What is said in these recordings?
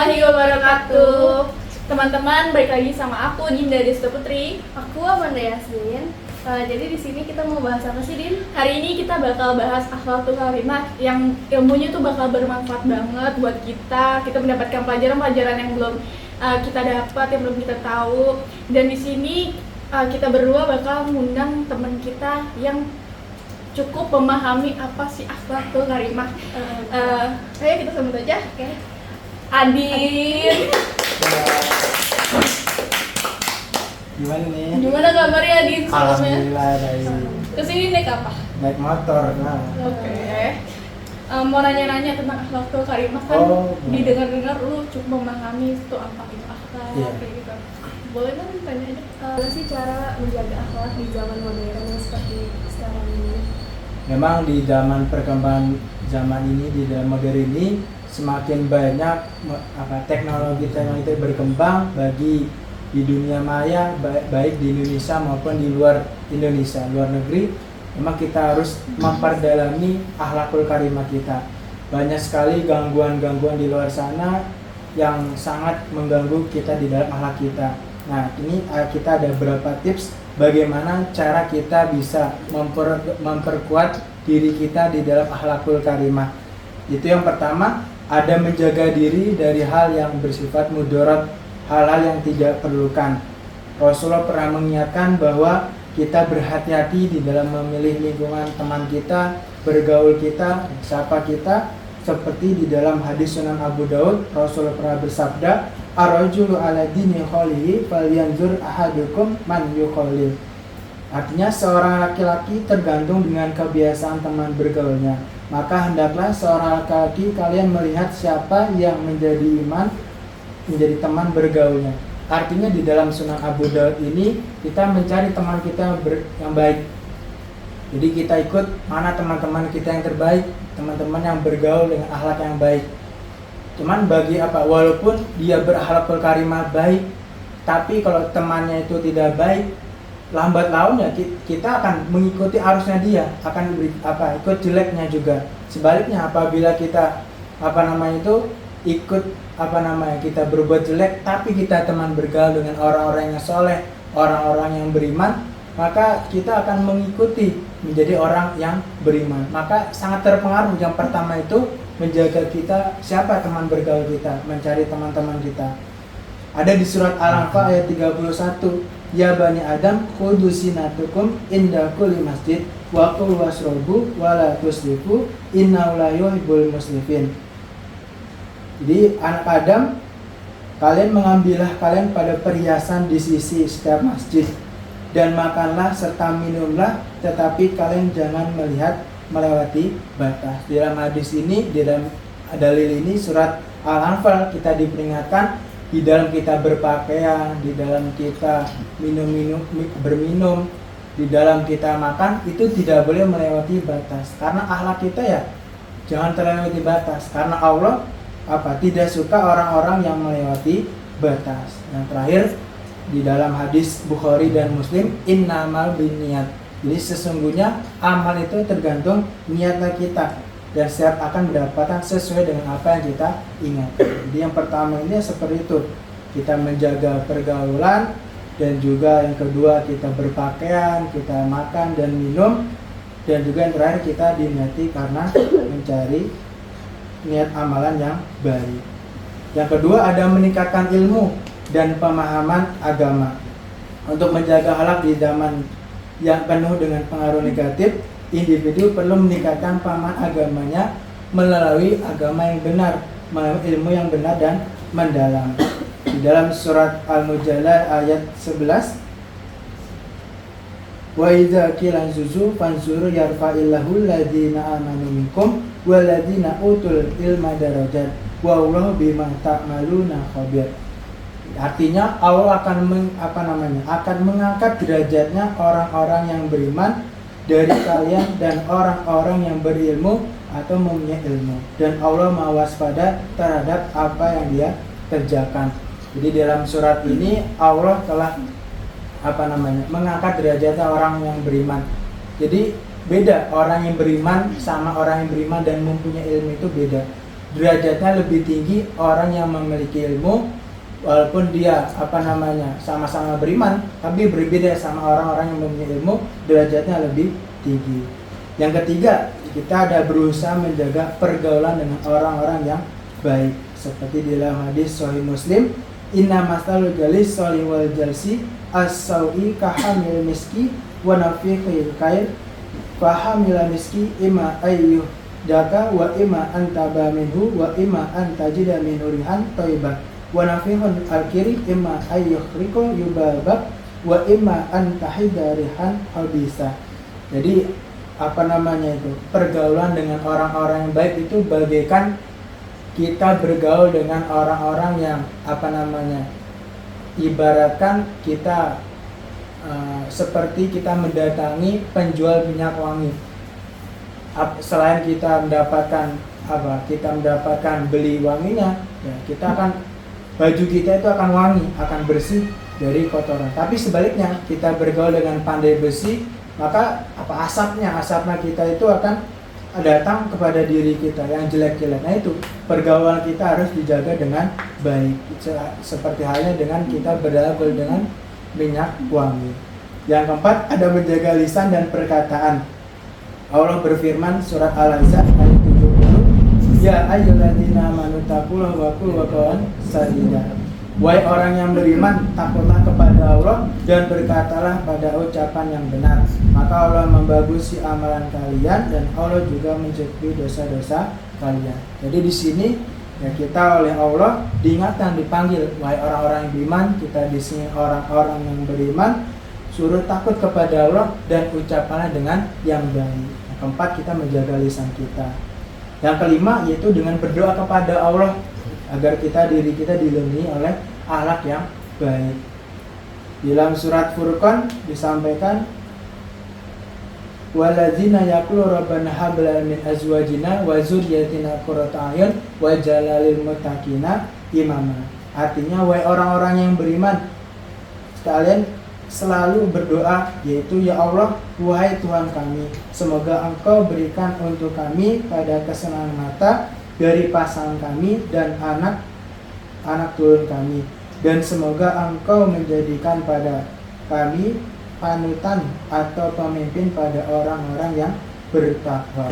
warahmatullahi wabarakatuh. Teman-teman, balik lagi sama aku Dinda Desta Putri. Aku Amanda Yasmin. Jadi di sini kita mau bahas apa sih, Din? Hari ini kita bakal bahas akhlakul karimah yang ilmunya tuh bakal bermanfaat banget buat kita. Kita mendapatkan pelajaran-pelajaran yang belum kita dapat, yang belum kita tahu. Dan di sini kita berdua bakal mengundang teman kita yang cukup memahami apa sih akhlakul karimah. Ayo kita sambut aja. Oke. Adin. Gimana nih? Gimana kabarnya Adin sebelumnya? Alhamdulillah baik. Kesini naik apa? Naik motor. Nah. Oke. Mau nanya-nanya tentang akhlakul karimah kan? Oh, Didengar-dengar lu cukup memahami itu apa itu akhlak Iya. kayak gitu. Boleh kan tanya aja? Apa sih cara menjaga akhlak di zaman modern yang seperti sekarang ini? Memang di zaman perkembangan zaman ini, di dalam modern ini semakin banyak teknologi berkembang bagi di dunia maya, baik di Indonesia maupun di luar Indonesia, luar negeri. Memang kita harus memperdalami akhlakul karimah kita. Banyak sekali gangguan-gangguan di luar sana yang sangat mengganggu kita di dalam akhlak kita. Nah, ini kita ada beberapa tips bagaimana cara kita bisa memperkuat diri kita di dalam akhlakul karimah. Itu yang pertama, ada menjaga diri dari hal yang bersifat mudarat, hal-hal yang tidak perlukan. Rasulullah pernah mengingatkan bahwa kita berhati-hati di dalam memilih lingkungan teman kita, bergaul kita, siapa kita. Seperti di dalam hadis Sunan Abu Daud, Rasulullah pernah bersabda, "Ar-rajulu ala dini kholihi falyanzur ahadukum man yukholil." Artinya seorang laki-laki tergantung dengan kebiasaan teman bergaulnya. Maka hendaklah seorang laki-laki kalian melihat siapa yang menjadi iman, menjadi teman bergaulnya. Artinya di dalam Sunan Abu Daud ini kita mencari teman kita yang baik. Jadi kita ikut mana teman-teman kita yang terbaik, teman-teman yang bergaul dengan akhlak yang baik. Cuman bagi apa? Walaupun dia berakhlakul karimah baik, tapi kalau temannya itu tidak baik, lambat laun ya kita akan mengikuti arusnya dia, akan ikut jeleknya juga. Sebaliknya apabila kita ikut kita berbuat jelek, tapi kita teman bergaul dengan orang-orang yang soleh, orang-orang yang beriman, maka kita akan mengikuti menjadi orang yang beriman. Maka sangat terpengaruh. Yang pertama itu menjaga kita, siapa teman bergaul kita, mencari teman-teman kita. Ada di surat Al-Anfal ayat 31, "Ya bani Adam, khudu sinatukum inda kulli masjid wa kulu wasrobu wa la tusrifu innahu la yuhibbul musrifin." Jadi anak Adam, kalian mengambillah kalian pada perhiasan di sisi setiap masjid, dan makanlah serta minumlah, tetapi kalian jangan melewati batas. Di dalam hadis ini, di dalam dalil ini surat Al-Anfal, kita diperingatkan di dalam kita berpakaian, di dalam kita berminum, di dalam kita makan, itu tidak boleh melewati batas. Karena akhlak kita ya jangan terlewati batas. Karena Allah tidak suka orang-orang yang melewati batas. Yang terakhir, di dalam hadis Bukhari dan Muslim, innamal binniyat. Jadi sesungguhnya amal itu tergantung niatnya kita, dan setiap akan mendapatkan sesuai dengan apa yang kita ingat. Jadi yang pertama ini seperti itu, kita menjaga pergaulan, dan juga yang kedua kita berpakaian, kita makan dan minum, dan juga yang terakhir kita diniati karena mencari niat amalan yang baik. Yang kedua ada meningkatkan ilmu dan pemahaman agama. Untuk menjaga akhlak di zaman yang penuh dengan pengaruh negatif, individu perlu meningkatkan pemahaman agamanya melalui agama yang benar, melalui ilmu yang benar dan mendalam. Di dalam surat Al-Mujadlah ayat 11, "Wa idza qila zuzu fanzuru yarfa'illahu alladziina aamanu minkum walladziina utul ilma darajat wa Allahu bima ta'maluna khabir." Artinya Allah akan mengangkat derajatnya orang-orang yang beriman dari kalian dan orang-orang yang berilmu atau mempunyai ilmu, dan Allah maha waspada terhadap apa yang dia kerjakan. Jadi dalam surat ini Allah telah mengangkat derajatnya orang yang beriman. Jadi beda orang yang beriman sama orang yang beriman dan mempunyai ilmu itu beda. derajatnya lebih tinggi orang yang memiliki ilmu, walaupun dia sama-sama beriman, tapi berbeda sama orang-orang yang memiliki ilmu, derajatnya lebih tinggi. Yang ketiga, kita ada berusaha menjaga pergaulan dengan orang-orang yang baik, seperti di dalam hadis Sahih Muslim, inna masalul jalis sholih wal jalsi as-sawi kahamil miski wa nafiqil khair fahamil miski ima ayyuh daka wa ima antaba minhu wa ima antajida minhu rihan thayyibah wa nafihun al-kiri ima ayyuh riko yubabak wa ima antahida rihan habisa. Jadi pergaulan dengan orang-orang yang baik itu bagaikan kita bergaul dengan orang-orang yang ibaratkan kita seperti kita mendatangi penjual minyak wangi. Selain kita mendapatkan beli wanginya, ya kita akan baju kita itu akan wangi, akan bersih dari kotoran. Tapi sebaliknya, kita bergaul dengan pandai besi, maka asapnya kita itu akan datang kepada diri kita yang jelek-jelek. Nah itu pergaulan kita harus dijaga dengan baik, seperti halnya dengan kita bergaul dengan minyak wangi. Yang keempat, ada menjaga lisan dan perkataan. Allah berfirman surat Al-Ahzab ayat 70, ya ayyuhalladzina amanu taqullaha wa qulu qawlan sadida. Wahai orang yang beriman, takutlah kepada Allah dan berkatalah pada ucapan yang benar. Maka Allah membagusi amalan kalian dan Allah juga mencukupi dosa-dosa kalian. Jadi di sini ya kita oleh Allah diingatkan, dipanggil, wahai orang-orang yang beriman. Kita di sini orang-orang yang beriman, suruh takut kepada Allah dan ucapanlah dengan yang baik. Yang keempat, kita menjaga lisan kita. Yang kelima yaitu dengan berdoa kepada Allah agar diri kita dilindungi oleh akhlak yang baik. Di dalam surat Furqan disampaikan, waladzina yaqulu rabbana hab lana min azwajina wa dzurriyyatina qurrata a'yun waj'alna lil muttaqina imama. Artinya, wahai orang-orang yang beriman, sekalian selalu berdoa, yaitu ya Allah, wahai Tuhan kami, semoga Engkau berikan untuk kami pada kesenangan mata dari pasangan kami dan anak turun kami, dan semoga Engkau menjadikan pada kami panutan atau pemimpin pada orang-orang yang bertakwa.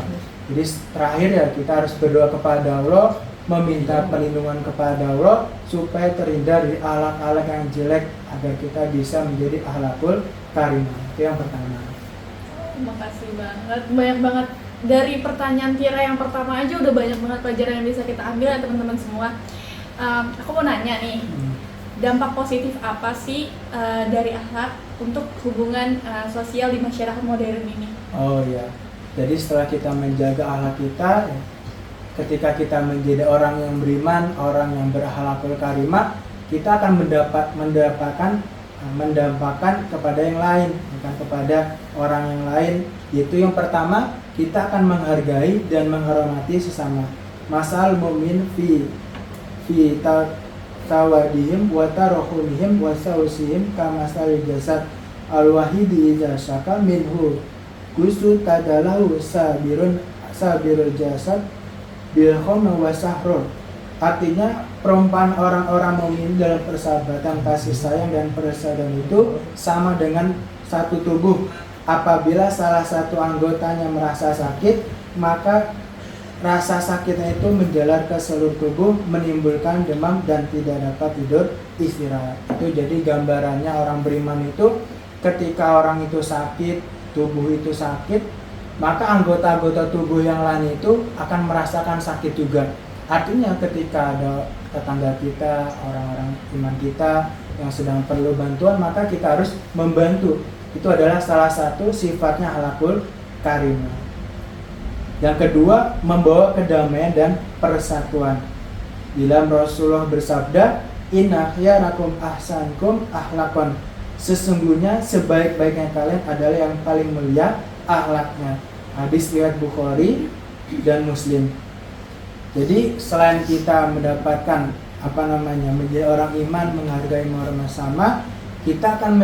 Jadi terakhir ya, kita harus berdoa kepada Allah, meminta perlindungan kepada Allah supaya terhindar dari akhlak-akhlak yang jelek agar kita bisa menjadi akhlakul karimah. Itu yang pertama. Terima kasih banget, banyak banget. Dari pertanyaan Tira yang pertama aja udah banyak banget pelajaran yang bisa kita ambil ya teman-teman semua. Aku mau nanya nih, dampak positif apa sih dari akhlak untuk hubungan sosial di masyarakat modern ini? Oh ya, jadi setelah kita menjaga akhlak kita, ketika kita menjadi orang yang beriman, orang yang berakhlakul karimah, kita akan mendapatkan kepada yang lain, bukan kepada orang yang lain. Yaitu yang pertama, kita akan menghargai dan menghormati sesama. Masal mu'min fi tawadihim wa tarahumihim wa sausihim kamasal jasad al-wahidi idza syaka minhu gusu tadalahu sabirul jasad bil khama wa sahrul. Artinya, perumpamaan orang-orang mukmin dalam persahabatan, kasih sayang dan persaudaraan itu sama dengan satu tubuh. Apabila salah satu anggotanya merasa sakit, maka rasa sakitnya itu menjalar ke seluruh tubuh, menimbulkan demam dan tidak dapat tidur istirahat. Itu jadi gambarannya orang beriman itu, ketika orang itu sakit, tubuh itu sakit, maka anggota-anggota tubuh yang lain itu akan merasakan sakit juga. Artinya ketika ada tetangga kita, orang-orang iman kita yang sedang perlu bantuan, maka kita harus membantu. Itu adalah salah satu sifatnya akhlakul karimah. Yang kedua, membawa kedamaian dan persatuan. Dalam Rasulullah bersabda, inna khiyarakum ahsankum akhlakon. Sesungguhnya sebaik-baiknya kalian adalah yang paling mulia akhlaknya. Hadis riwayat Bukhari dan Muslim. Jadi selain kita mendapatkan menjadi orang iman, menghargai norma sama, kita akan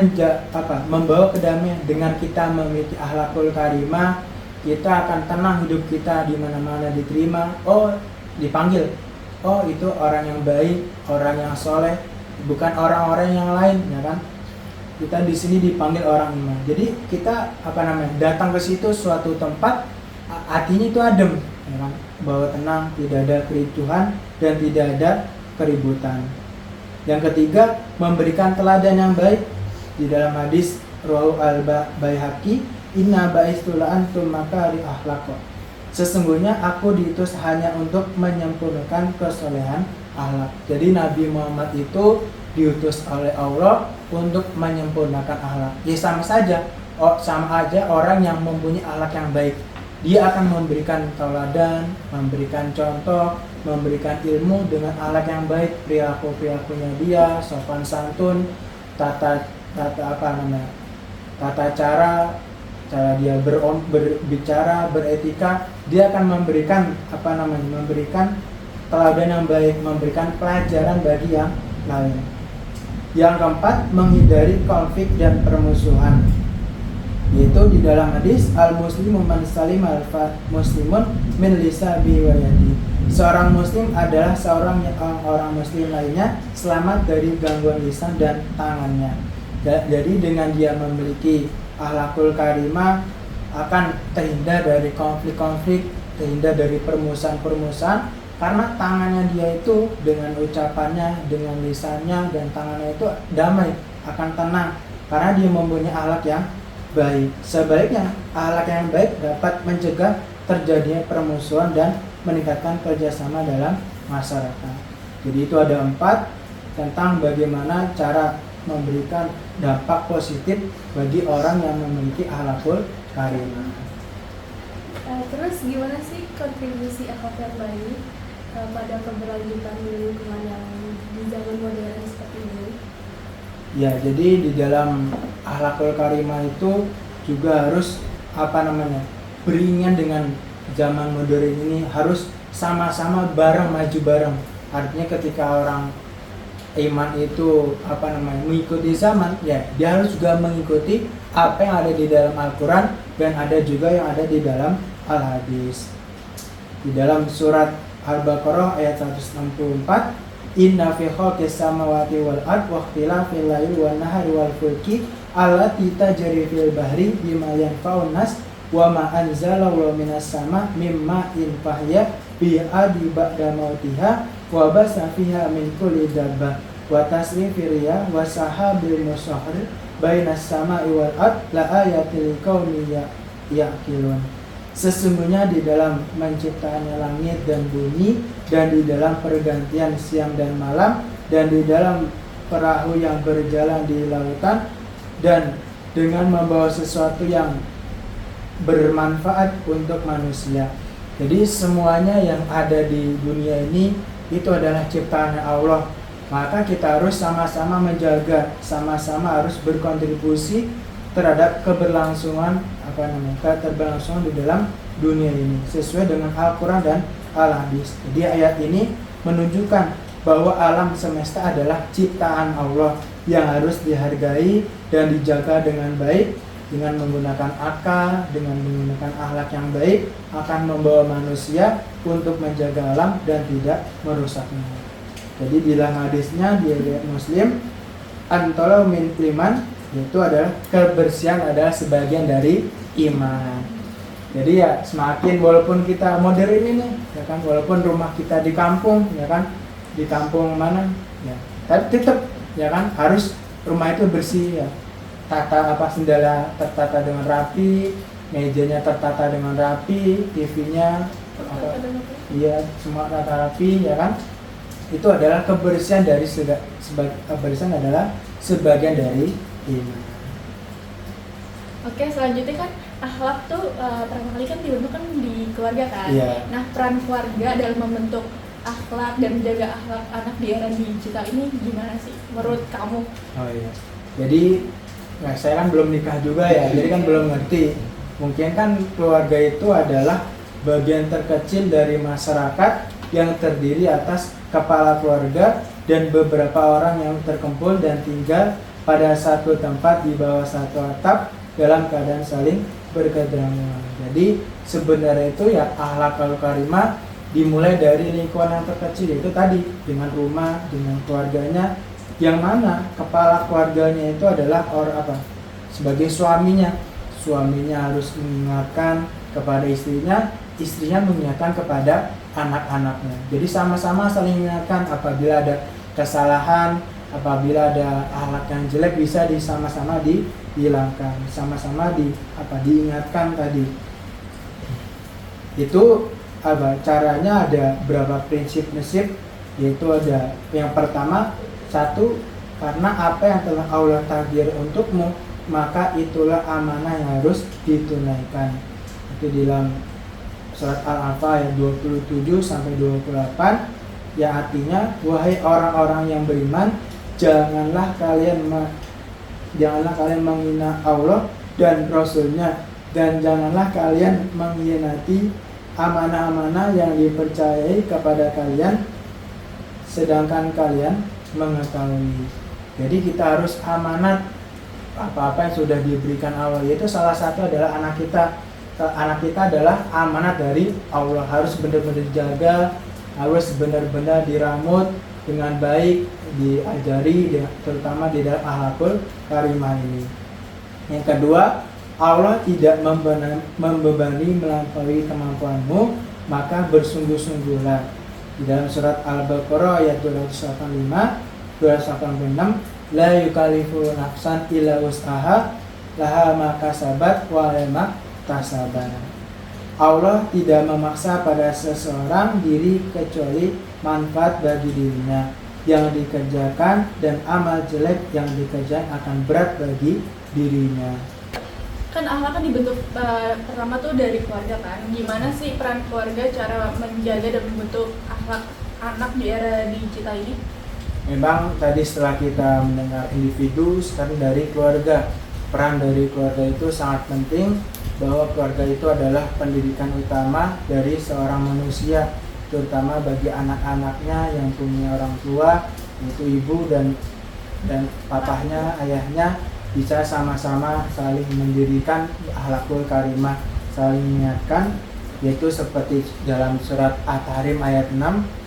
membawa kedamaian dengan kita memiliki akhlakul karimah. Kita akan tenang, hidup kita di mana-mana diterima. Oh, dipanggil, oh itu orang yang baik, orang yang soleh, bukan orang-orang yang lain, ya kan? Kita di sini dipanggil orang iman. Jadi kita datang ke situ suatu tempat, hatinya itu adem, ya kan? Bahwa tenang, tidak ada kericuhan dan tidak ada keributan. Yang ketiga, memberikan teladan yang baik. Di dalam hadis Rawahu al-Baihaqi, inna ba'istula antum makari akhlaqo. Sesungguhnya aku diutus hanya untuk menyempurnakan kesolehan akhlak. Jadi Nabi Muhammad itu diutus oleh Allah untuk menyempurnakan akhlak. Ya sama saja, sama aja orang yang mempunyai akhlak yang baik. Dia akan memberikan tauladan, memberikan contoh, memberikan ilmu dengan akhlak yang baik, perilakunya dia, sopan santun, tata cara dia berbicara, beretika, dia akan memberikan teladan yang baik, memberikan pelajaran bagi yang lain. Yang keempat, menghindari konflik dan permusuhan. Yaitu di dalam hadis al-muslimu man salim al-muslimun min lisabihi wa yadihi. Seorang muslim adalah orang muslim lainnya selamat dari gangguan lisan dan tangannya. Jadi dengan dia memiliki akhlakul karimah akan terhindar dari konflik-konflik, terhindar dari permusuhan-permusuhan, karena tangannya dia itu dengan ucapannya, dengan lisannya dan tangannya itu damai, akan tenang karena dia mempunyai akhlak yang baik. Sebaliknya, akhlak yang baik dapat mencegah terjadinya permusuhan dan meningkatkan kerjasama dalam masyarakat. Jadi itu ada 4 tentang bagaimana cara memberikan dampak positif bagi orang yang memiliki akhlakul karimah. Terus gimana sih kontribusi akhlak yang baik pada keberlanjutan lingkungan yang di zaman modern seperti ini? Ya, jadi di dalam akhlakul karimah itu juga harus beriringan dengan zaman modern ini, harus sama-sama bareng, maju bareng. Artinya ketika orang iman itu mengikuti zaman, ya dia harus juga mengikuti apa yang ada di dalam Al-Quran dan ada juga yang ada di dalam Al-Hadis. Di dalam surat Al-Baqarah ayat 164, inna fi khalqis samawati wal ard wa ikhtilafil laili wan nahari wal fulki allati tajri fil bahri bima yanfa'un nas wa ma anzalallahu minas sama mimma in fahya bi adi ba'da mautiha wa basa fiha min kulli dabbah wa tasrifir riyah wa sahabil musahhir bainas sama'i wal ard la ayatil liqaumin ya'qilun. Sesungguhnya di dalam menciptakannya langit dan bumi, dan di dalam pergantian siang dan malam, dan di dalam perahu yang berjalan di lautan, dan dengan membawa sesuatu yang bermanfaat untuk manusia. Jadi semuanya yang ada di dunia ini itu adalah ciptaan Allah. Maka kita harus sama-sama menjaga, sama-sama harus berkontribusi terhadap keberlangsungan di dalam dunia ini sesuai dengan Al-Quran dan Al-Hadis. Jadi ayat ini menunjukkan bahwa alam semesta adalah ciptaan Allah yang harus dihargai dan dijaga dengan baik, dengan menggunakan akal, dengan menggunakan akhlak yang baik akan membawa manusia untuk menjaga alam dan tidak merusaknya. Jadi di dalam hadisnya di riwayat Muslim, antara min iman, itu adalah kebersihan adalah sebagian dari iman. Jadi ya semakin walaupun kita modern ini, ya kan, walaupun rumah kita di kampung, ya kan, di kampung mana, ya, tapi tetap, ya kan, harus rumah itu bersih, ya, sendala tertata dengan rapi, mejanya tertata dengan rapi, TV-nya, iya semua tata rapi, ya kan, itu adalah kebersihan dari kebersihan adalah sebagian dari iman. Oke, selanjutnya kan akhlak tuh pertama kali kan dibentuk kan di keluarga kan. Yeah. Nah, peran keluarga dalam membentuk akhlak dan menjaga akhlak anak di era digital ini gimana sih menurut kamu? Oh iya. Jadi saya kan belum nikah juga ya, jadi kan belum ngerti. Mungkin kan keluarga itu adalah bagian terkecil dari masyarakat yang terdiri atas kepala keluarga dan beberapa orang yang terkumpul dan tinggal pada satu tempat di bawah satu atap dalam keadaan saling berkedramahan. Jadi sebenarnya itu ya akhlakul karimah dimulai dari lingkungan yang terkecil, yaitu tadi dengan rumah, dengan keluarganya, yang mana kepala keluarganya itu adalah sebagai suaminya harus mengingatkan kepada istrinya mengingatkan kepada anak-anaknya. Jadi sama-sama saling mengingatkan apabila ada kesalahan, apabila ada akhlak yang jelek bisa sama-sama dihilangkan, sama-sama diingatkan tadi. Itu caranya ada berapa prinsip-prinsip, yaitu ada yang pertama, satu, karena apa yang telah Allah takdir untukmu, maka itulah amanah yang harus ditunaikan. Itu di dalam surat Al-Anfal ayat 27 sampai 28, yang artinya, wahai orang-orang yang beriman, janganlah kalian menghina Allah dan Rasulnya, dan janganlah kalian mengkhianati amanah-amanah yang dipercayai kepada kalian, sedangkan kalian mengetahui. Jadi kita harus amanat apa-apa yang sudah diberikan Allah, yaitu salah satu adalah anak kita. Anak kita adalah amanat dari Allah, harus benar-benar dijaga, harus benar-benar diramut dengan baik, diajari, terutama di dalam akhlakul karimah ini. Yang kedua, Allah tidak membebani melampaui kemampuanmu, maka bersungguh-sungguhlah. Di dalam surat Al-Baqarah ayat 285, 286, la yukallifu nafsan illa wus'aha, laha ma kasabat wa ma tasaban. Allah tidak memaksa pada seseorang diri kecuali manfaat bagi dirinya yang dikerjakan, dan amal jelek yang dikerjakan akan berat bagi dirinya. Kan akhlak kan dibentuk pertama tuh dari keluarga kan. Gimana sih peran keluarga cara menjaga dan membentuk akhlak anak di era digital ini? Memang tadi setelah kita mendengar individu, sekarang dari keluarga. Peran dari keluarga itu sangat penting, bahwa keluarga itu adalah pendidikan utama dari seorang manusia, terutama bagi anak-anaknya yang punya orang tua, yaitu ibu dan papahnya, ayahnya, bisa sama-sama saling mendirikan akhlakul karimah, saling mengingatkan, yaitu seperti dalam surat At-Tahrim ayat 6,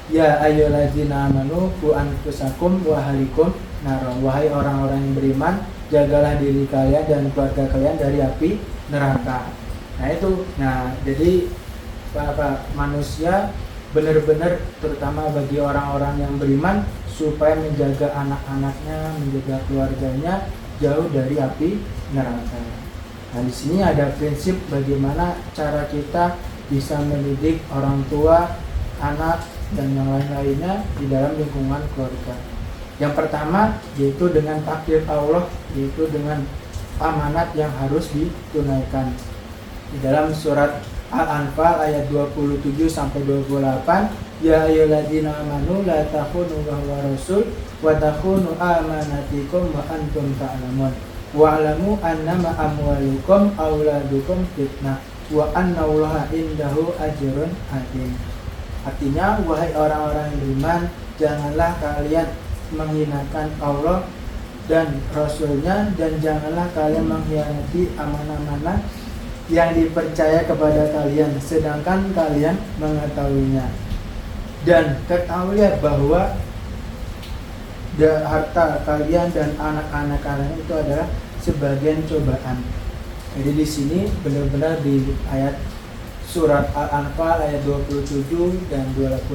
ya ayyuhallazina amanu qu anfusakum wa ahlikum nar, wahai orang-orang yang beriman, jagalah diri kalian dan keluarga kalian dari api neraka. Jadi manusia benar-benar, terutama bagi orang-orang yang beriman, supaya menjaga anak-anaknya, menjaga keluarganya jauh dari api neraka. Nah, di sini ada prinsip bagaimana cara kita bisa mendidik orang tua, anak, dan yang lain-lainnya di dalam lingkungan keluarga. Yang pertama yaitu dengan takdir Allah, yaitu dengan amanat yang harus ditunaikan. Di dalam surat Al-Anfal ayat 27 sampai 28, ya ayyuhalladzina amanu la takhunu wa rasul wa takhunu amanatikum wa antum ta'lamun wa'lamu annama amwalukum auladukum fitnah wa annallaha indahu ajrun adzim. Artinya, wahai orang-orang yang beriman, janganlah kalian menghinakan Allah dan Rasulnya, dan janganlah kalian mengkhianati amanah-amanah yang dipercaya kepada kalian, sedangkan kalian mengetahuinya. Dan ketahuilah bahwa harta kalian dan anak-anak kalian itu adalah sebagian cobaan. Jadi di sini benar-benar di ayat surat Al-Anfal ayat 27 dan 28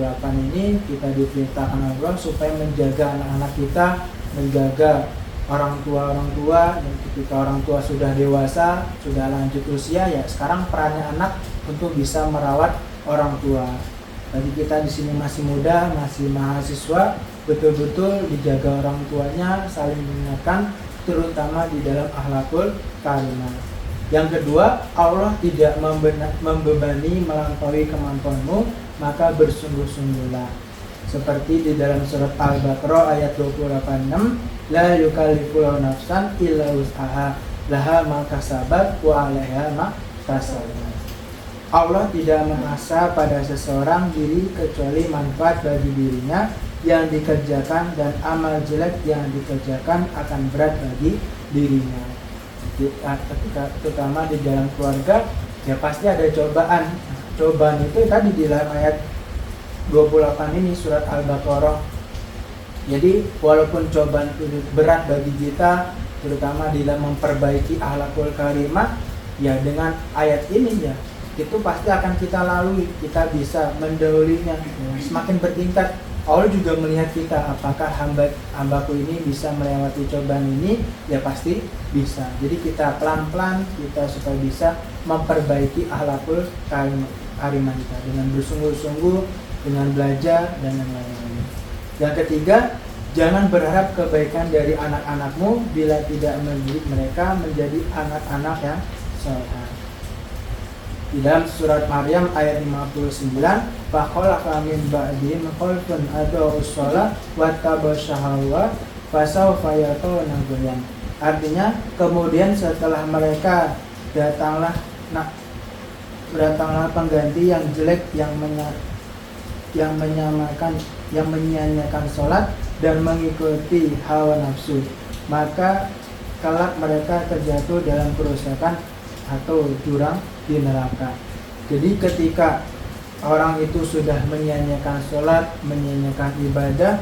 ini kita diperintahkan Allah supaya menjaga anak-anak kita, menjaga orang tua, dan ketika orang tua sudah dewasa, sudah lanjut usia, ya sekarang perannya anak untuk bisa merawat orang tua. Bagi kita di sini masih muda, masih mahasiswa, betul-betul dijaga orang tuanya, saling mengingatkan, terutama di dalam akhlakul karimah. Yang kedua, Allah tidak membebani melampaui kemampuanmu, maka bersungguh-sungguhlah. Seperti di dalam surat Al-Baqarah ayat 286, la yukallifullahu nafsan illa wus'aha, laha ma kasabat wa 'alaiha ma kasabat. Allah tidak memaksa pada seseorang diri kecuali manfaat bagi dirinya yang dikerjakan, dan amal jelek yang dikerjakan akan berat bagi dirinya. Ketika terutama di dalam keluarga, ya pasti ada cobaan. Cobaan itu tadi di dalam ayat 28 ini surat Al-Baqarah. Jadi walaupun cobaan itu berat bagi kita, terutama dalam memperbaiki akhlakul karimah, ya dengan ayat ini ya itu pasti akan kita lalui, kita bisa mendahulinya, ya. Semakin bertingkat, Allah juga melihat kita, apakah hambaku ini bisa melewati cobaan ini, ya pasti bisa. Jadi kita pelan-pelan kita supaya bisa memperbaiki akhlakul karimah kita dengan bersungguh-sungguh, dengan belajar dan yang lain-lain. Yang ketiga, jangan berharap kebaikan dari anak-anakmu bila tidak mendidik mereka menjadi anak-anak yang saleh. Di dalam surat Maryam ayat 59, faqalaqa min ba'dihim khalfun adaa'us shalah wattaba'us syahawat fasawfa yalqawna ghayyan. Artinya, kemudian setelah mereka datanglah pengganti yang jelek, yang menyia-nyiakan sholat dan mengikuti hawa nafsu, maka kelak mereka terjatuh dalam kerusakan atau jurang di neraka. Jadi ketika orang itu sudah menyia-nyiakan sholat, menyia-nyiakan ibadah,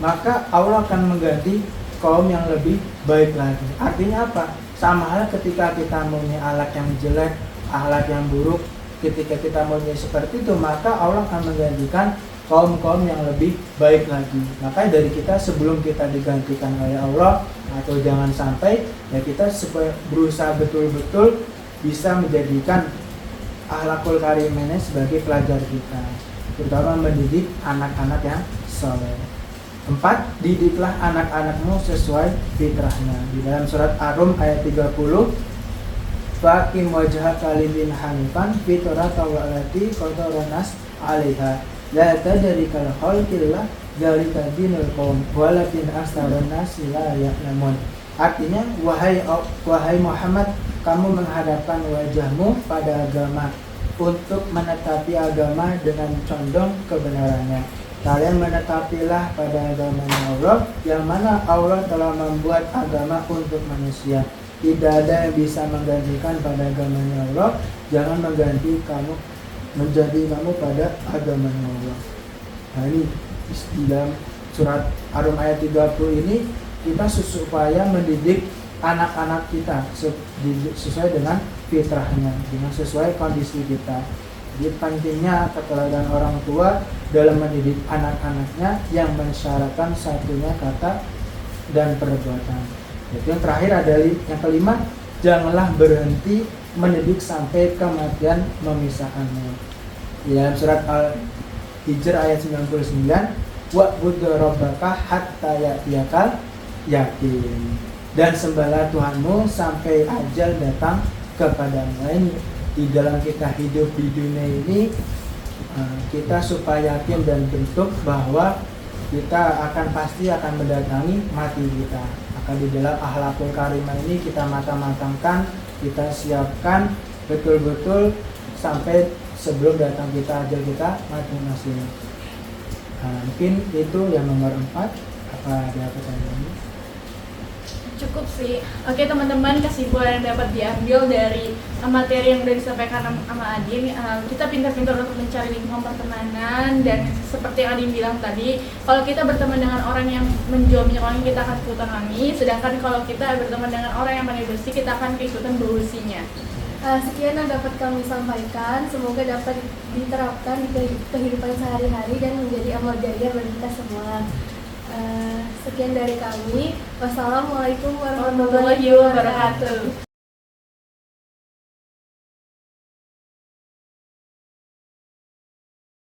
maka Allah akan mengganti kaum yang lebih baik lagi. Artinya apa? Sama hal ketika kita punya akhlak yang jelek, akhlak yang buruk, ketika kita punya seperti itu, maka Allah akan menggantikan kaum-kaum yang lebih baik lagi. Maka dari kita, sebelum kita digantikan oleh Allah, atau jangan sampai, ya kita berusaha betul-betul bisa menjadikan akhlakul karimah sebagai pelajar kita, terutama mendidik anak-anak yang saleh. 4. Didiklah anak-anakmu sesuai fitrahnya. Di dalam surat Ar-Rum ayat 30, faqim wajhaka lil hanifan fitratallahi allati fatara nas 'alaiha la tadrikal khalqillah dzalika dinul qaum walakin aktsaran nas la ya'lamun. Artinya, wahai Muhammad, kamu menghadapkan wajahmu pada agama untuk menetapi agama dengan condong kebenarannya. Kalian menetapilah pada agama Allah, yang mana Allah telah membuat agama untuk manusia. Tidak ada yang bisa menggantikan pada agamanya Allah. Jangan mengganti menjadi kamu pada agamanya Allah. Nah, ini di dalam surat Ar-Rum ayat 30 ini kita supaya mendidik anak-anak kita sesuai dengan fitrahnya, dengan sesuai kondisi kita. Jadi pentingnya keteladanan orang tua dalam mendidik anak-anaknya yang mensyaratkan satunya kata dan perbuatan. Jadi yang terakhir adalah yang kelima, janganlah berhenti mendidik sampai kematian memisahkannya. Di dalam surat Al-Hijr ayat 99, wa'bud rabbaka hatta ya'tiyakal yakin, dan sembahlah Tuhanmu sampai ajal datang kepadamu. Ini di dalam kita hidup di dunia ini, kita supaya yakin dan bentuk bahwa kita pasti akan mendatangi mati kita. Maka di dalam akhlakul karimah ini kita matang-matangkan, kita siapkan betul-betul sampai sebelum datang kita ajal kita masing-masing. Mungkin itu yang nomor 4. Apa ada pertanyaan? Cukup sih. Oke teman-teman, kesimpulan yang dapat diambil dari materi yang sudah disampaikan sama Adin, kita pintar-pintar untuk mencari lingkungan pertemanan, dan seperti yang Adin bilang tadi, kalau kita berteman dengan orang yang menjual minyak wangi, kita akan ikutan wangi, sedangkan kalau kita berteman dengan orang yang pandai bersih, kita akan ikutan bersihnya. Sekian yang dapat kami sampaikan, semoga dapat diterapkan di kehidupan sehari-hari dan menjadi amal jariah bagi kita semua. Sekian dari kami. Wassalamualaikum warahmatullahi wabarakatuh.